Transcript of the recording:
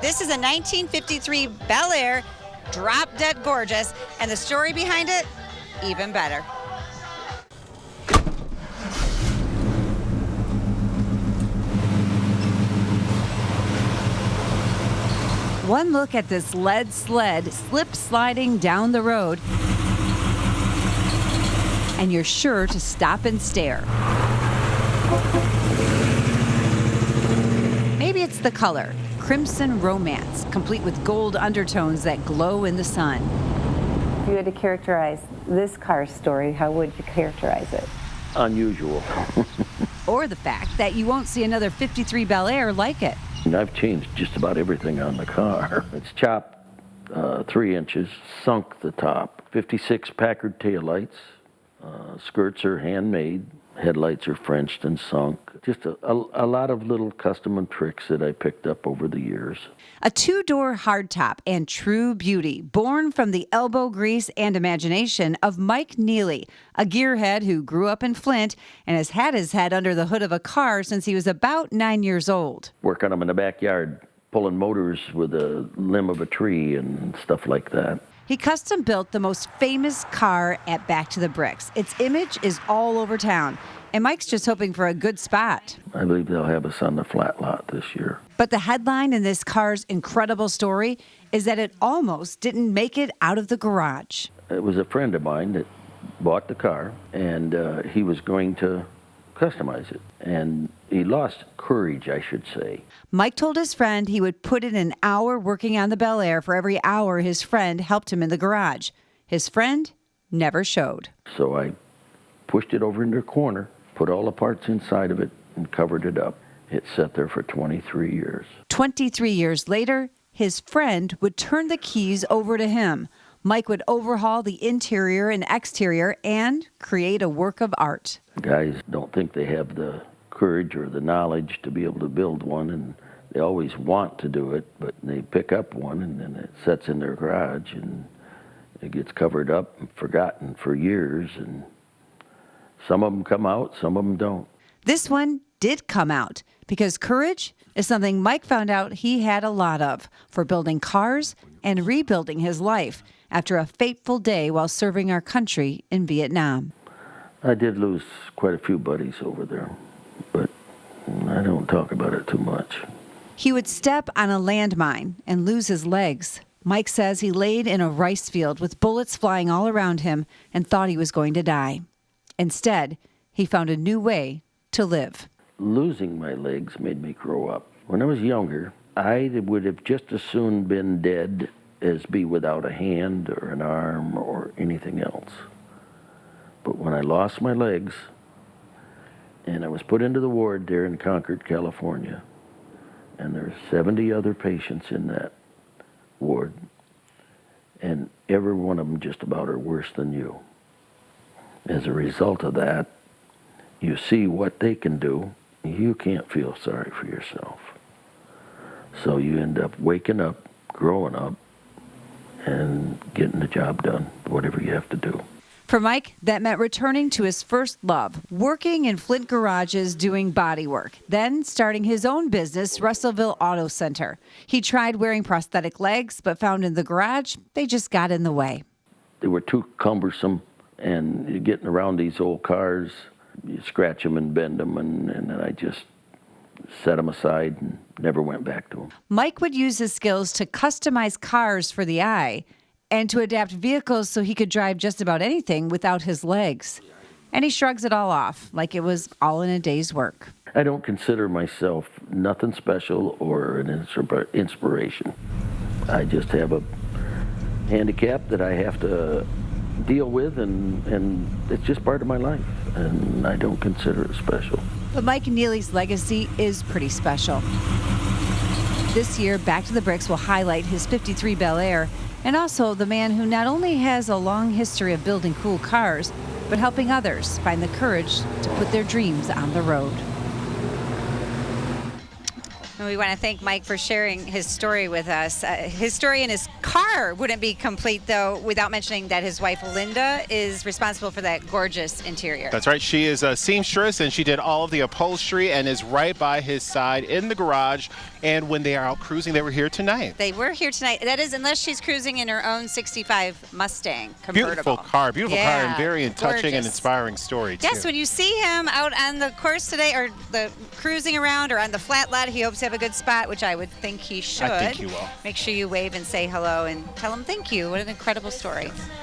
This is a 1953 Bel Air, drop dead gorgeous, and the story behind it, even better. One look at this lead sled slip sliding down the road, and you're sure to stop and stare. Maybe it's the color, crimson romance, complete with gold undertones that glow in the sun. If you had to characterize this car's story, how would you characterize it? Unusual. Or the fact that you won't see another 53 Bel Air like it. I've changed just about everything on the car. It's chopped 3 inches, sunk the top, 56 Packard taillights, skirts are handmade, headlights are Frenched and sunk. Just a lot of little custom tricks that I picked up over the years. A 2-door hardtop and true beauty, born from the elbow grease and imagination of Mike Neely, a gearhead who grew up in Flint and has had his head under the hood of a car since he was about 9 years old. Work on them in the backyard, pulling motors with a limb of a tree and stuff like that. He custom built the most famous car at Back to the Bricks. Its image is all over town, and Mike's just hoping for a good spot. I believe they'll have us on the flat lot this year. But the headline in this car's incredible story is that it almost didn't make it out of the garage. It was a friend of mine that bought the car, and he was going to customize it. And he lost courage, I should say. Mike told his friend he would put in an hour working on the Bel Air for every hour his friend helped him in the garage. His friend never showed. So I pushed it over into a corner, put all the parts inside of it, and covered it up. It sat there for 23 years. 23 years later, his friend would turn the keys over to him. Mike would overhaul the interior and exterior and create a work of art. Guys don't think they have the courage or the knowledge to be able to build one, and they always want to do it, but they pick up one and then it sits in their garage and it gets covered up and forgotten for years, and some of them come out, some of them don't. This one did come out because courage is something Mike found out he had a lot of for building cars and rebuilding his life after a fateful day while serving our country in Vietnam. I did lose quite a few buddies over there, but I don't talk about it too much. He would step on a landmine and lose his legs. Mike says he laid in a rice field with bullets flying all around him and thought he was going to die. Instead, he found a new way to live. Losing my legs made me grow up. When I was younger, I would have just as soon been dead as be without a hand or an arm or anything else. But when I lost my legs and I was put into the ward there in Concord, California, and there's 70 other patients in that ward, and every one of them just about are worse than you. As a result of that, you see what they can do. You can't feel sorry for yourself. So you end up waking up, growing up, and getting the job done, whatever you have to do. For Mike, that meant returning to his first love, working in Flint garages doing body work, then starting his own business, Russellville Auto Center. He tried wearing prosthetic legs, but found in the garage, they just got in the way. They were too cumbersome, and you're getting around these old cars, you scratch them and bend them, and then I just set them aside and never went back to them. Mike would use his skills to customize cars for the eye and to adapt vehicles so he could drive just about anything without his legs. And he shrugs it all off like it was all in a day's work. I don't consider myself nothing special or an inspiration. I just have a handicap that I have to deal with, and it's just part of my life, and I don't consider it special. But Mike Neely's legacy is pretty special. This year, Back to the Bricks will highlight his 53 Bel Air and also the man who not only has a long history of building cool cars, but helping others find the courage to put their dreams on the road. And we want to thank Mike for sharing his story with us. His story in his car wouldn't be complete, though, without mentioning that his wife, Linda, is responsible for that gorgeous interior. That's right. She is a seamstress, and she did all of the upholstery and is right by his side in the garage. And when they are out cruising, they were here tonight. They were here tonight. That is, unless she's cruising in her own 65 Mustang convertible. Beautiful car, and very touching and gorgeous. Inspiring story, too. Yes, when you see him out on the course today, or the cruising around, or on the flat lot, he hopes to have a good spot, which I would think he should. I think he will. Make sure you wave and say hello and tell him thank you. What an incredible story.